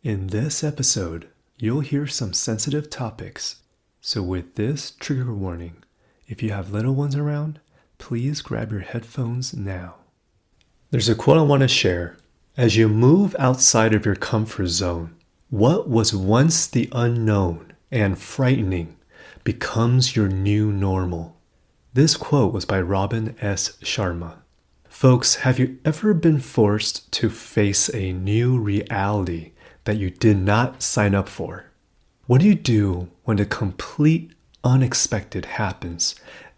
In this episode, you'll hear some sensitive topics. So with this trigger warning, if you have little ones around, please grab your headphones now. There's a quote I want to share. As you move outside of your comfort zone, what was once the unknown and frightening becomes your new normal. This quote was by Robin S. Sharma. Folks, have you ever been forced to face a new reality that you did not sign up for? What do you do when the complete unexpected happens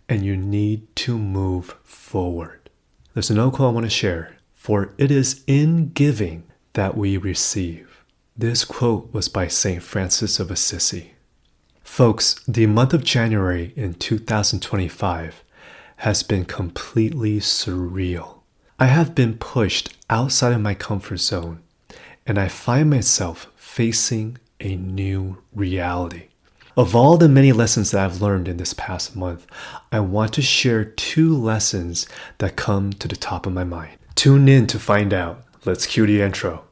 and you need to move forward? There's another quote I want to share. For it is in giving that we receive. This quote was by St. Francis of Assisi. Folks, the month of January in 2025 has been completely surreal. I have been pushed outside of my comfort zone, and I find myself facing a new reality. Of all the many lessons that I've learned in this past month, I want to share 2 lessons that come to the top of my mind. Tune in to find out. Let's cue the intro.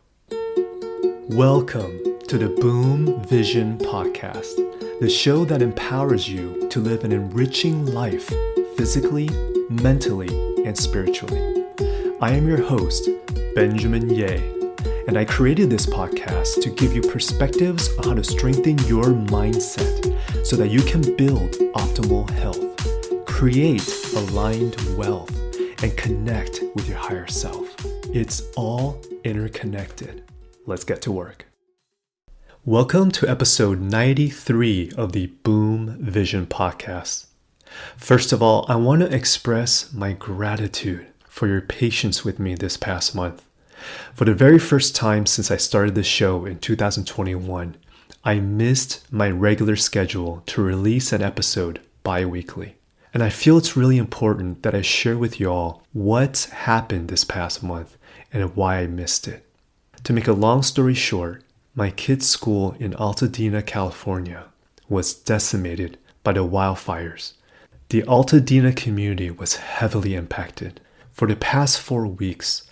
Welcome to the Boom Vision Podcast, the show that empowers you to live an enriching life physically, mentally, and spiritually. I am your host, Benjamin Ye. And I created this podcast to give you perspectives on how to strengthen your mindset so that you can build optimal health, create aligned wealth, and connect with your higher self. It's all interconnected. Let's get to work. Welcome to episode 93 of the Boom Vision Podcast. First of all, I want to express my gratitude for your patience with me this past month. For the very first time since I started this show in 2021, I missed my regular schedule to release an episode bi-weekly. And I feel it's really important that I share with you all what's happened this past month and why I missed it. To make a long story short, my kids' school in Altadena, California was decimated by the wildfires. The Altadena community was heavily impacted. For the past 4 weeks,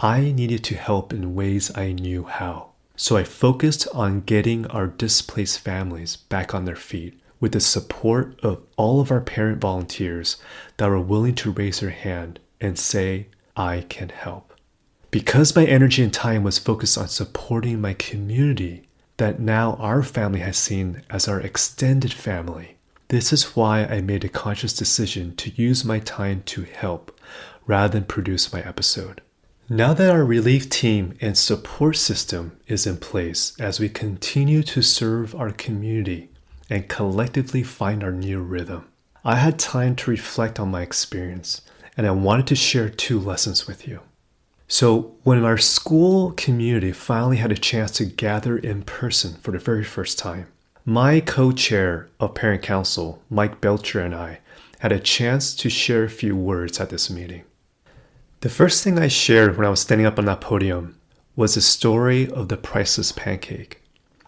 I needed to help in ways I knew how. So I focused on getting our displaced families back on their feet with the support of all of our parent volunteers that were willing to raise their hand and say, I can help. Because my energy and time was focused on supporting my community that now our family has seen as our extended family, this is why I made a conscious decision to use my time to help rather than produce my episode. Now that our relief team and support system is in place as we continue to serve our community and collectively find our new rhythm, I had time to reflect on my experience and I wanted to share 2 lessons with you. So when our school community finally had a chance to gather in person for the very first time, my co-chair of Parent Council, Mike Belcher, and I had a chance to share a few words at this meeting. The first thing I shared when I was standing up on that podium was the story of the Priceless pancake.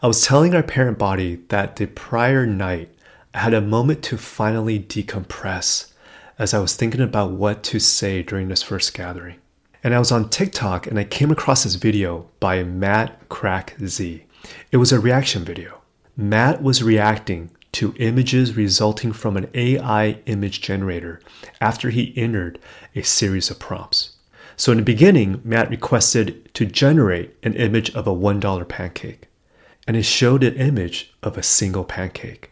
I was telling our parent body that the prior night I had a moment to finally decompress as I was thinking about what to say during this first gathering. And I was on TikTok and I came across this video by Matt Crack Z. It was a reaction video. Matt was reacting to images resulting from an AI image generator after he entered a series of prompts. So in the beginning, Matt requested to generate an image of a $1 pancake, and it showed an image of a single pancake.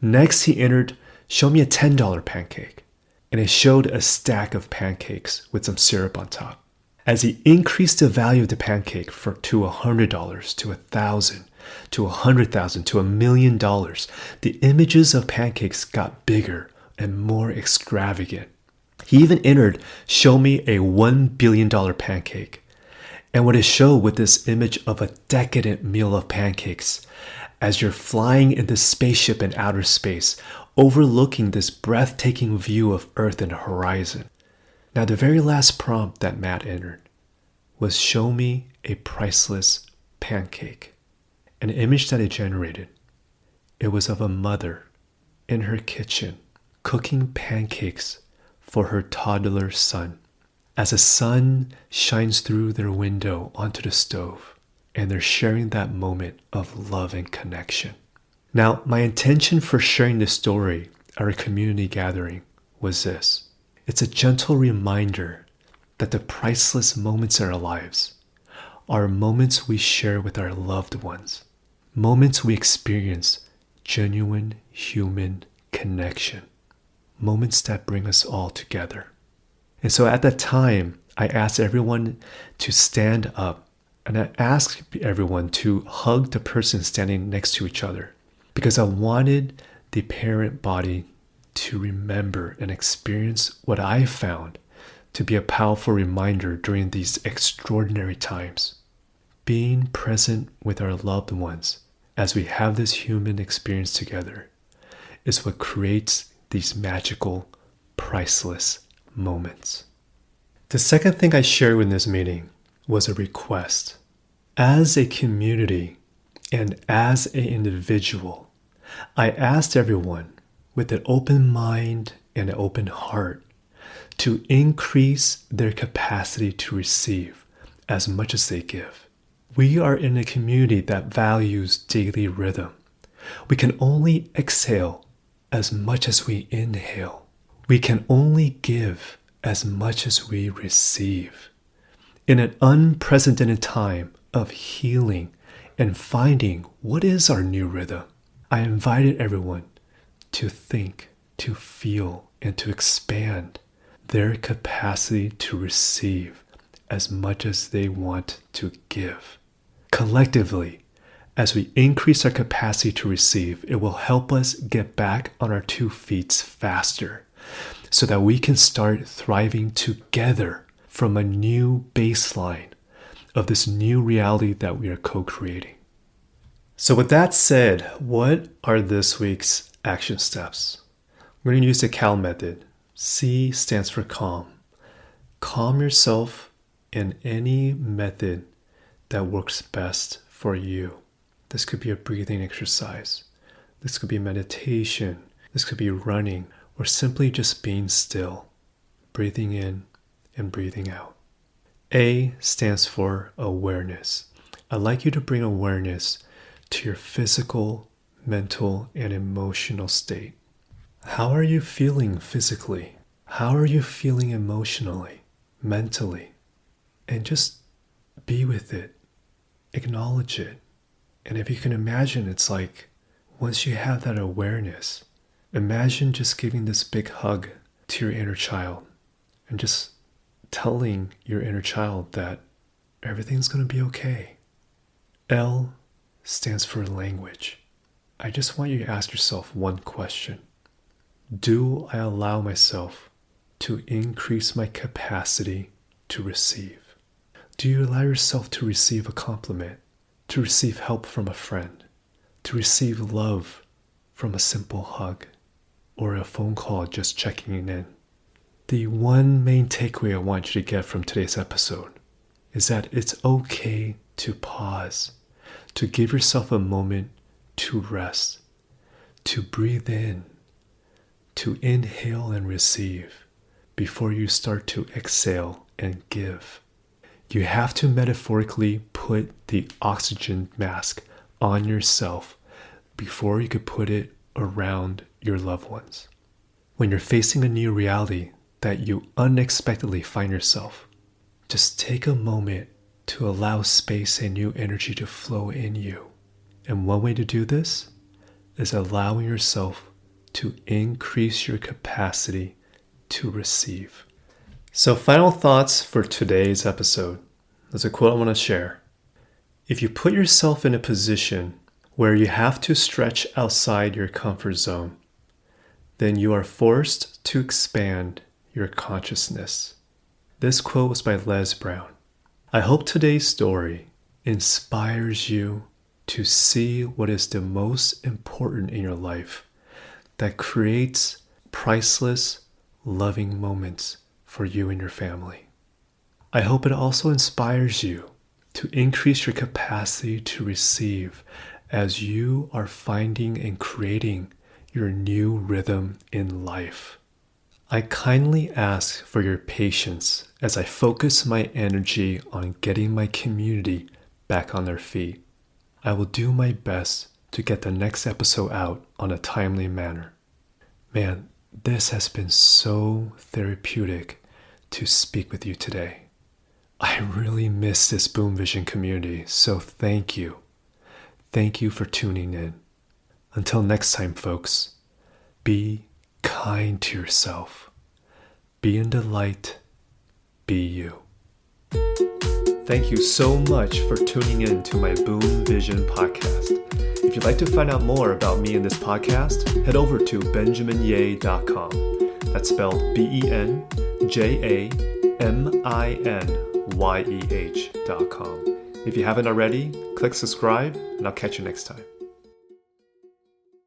Next, he entered, show me a $10 pancake, and it showed a stack of pancakes with some syrup on top. As he increased the value of the pancake to $100, to $1,000, to $100,000, to $1 million, the images of pancakes got bigger and more extravagant. He even entered, show me a $1 billion pancake. And what it showed with this image of a decadent meal of pancakes, as you're flying in this spaceship in outer space, overlooking this breathtaking view of Earth and the horizon. Now, the very last prompt that Matt entered was show me a priceless pancake. An image that it generated, it was of a mother in her kitchen cooking pancakes for her toddler son. As the sun shines through their window onto the stove, and they're sharing that moment of love and connection. Now, my intention for sharing this story at our community gathering was this. It's a gentle reminder that the priceless moments in our lives are moments we share with our loved ones, moments we experience genuine human connection, moments that bring us all together. And so at that time, I asked everyone to stand up, and I asked everyone to hug the person standing next to each other, because I wanted the parent body to remember and experience what I found to be a powerful reminder during these extraordinary times. Being present with our loved ones as we have this human experience together is what creates these magical, priceless moments. The second thing I shared in this meeting was a request. As a community and as an individual, I asked everyone with an open mind and an open heart to increase their capacity to receive as much as they give. We are in a community that values daily rhythm. We can only exhale as much as we inhale. We can only give as much as we receive. In an unprecedented time of healing and finding what is our new rhythm, I invited everyone to think, to feel, and to expand their capacity to receive as much as they want to give. Collectively, as we increase our capacity to receive, it will help us get back on our 2 feet faster so that we can start thriving together from a new baseline of this new reality that we are co-creating. So with that said, what are this week's action steps? We're going to use the CAL method. C stands for calm. Calm yourself in any method that works best for you. This could be a breathing exercise. This could be meditation. This could be running, or simply just being still, breathing in and breathing out. A stands for awareness. I'd like you to bring awareness to your physical, mental, and emotional state. How are you feeling physically? How are you feeling emotionally, mentally? And just be with it. Acknowledge it. And if you can imagine, it's like once you have that awareness, imagine just giving this big hug to your inner child and just telling your inner child that everything's going to be okay. L stands for language. I just want you to ask yourself one question. Do I allow myself to increase my capacity to receive? Do you allow yourself to receive a compliment, to receive help from a friend, to receive love from a simple hug, or a phone call just checking in? The one main takeaway I want you to get from today's episode is that it's okay to pause, to give yourself a moment to rest, to breathe in, to inhale and receive before you start to exhale and give. You have to metaphorically put the oxygen mask on yourself before you could put it around your loved ones. When you're facing a new reality that you unexpectedly find yourself, just take a moment to allow space and new energy to flow in you. And one way to do this is allowing yourself to increase your capacity to receive. So final thoughts for today's episode. There's a quote I want to share. If you put yourself in a position where you have to stretch outside your comfort zone, then you are forced to expand your consciousness. This quote was by Les Brown. I hope today's story inspires you to see what is the most important in your life that creates priceless, loving moments for you and your family. I hope it also inspires you to increase your capacity to receive as you are finding and creating your new rhythm in life. I kindly ask for your patience as I focus my energy on getting my community back on their feet. I will do my best to get the next episode out on a timely manner. Man, this has been so therapeutic to speak with you today. I really miss this Boom Vision community, so thank you. Thank you for tuning in. Until next time, folks, be kind to yourself. Be in the light. Be you. Thank you so much for tuning in to my Boom Vision podcast. If you'd like to find out more about me and this podcast, head over to benjaminyeh.com. That's spelled BenjaminYeh.com. If you haven't already, click subscribe, and I'll catch you next time.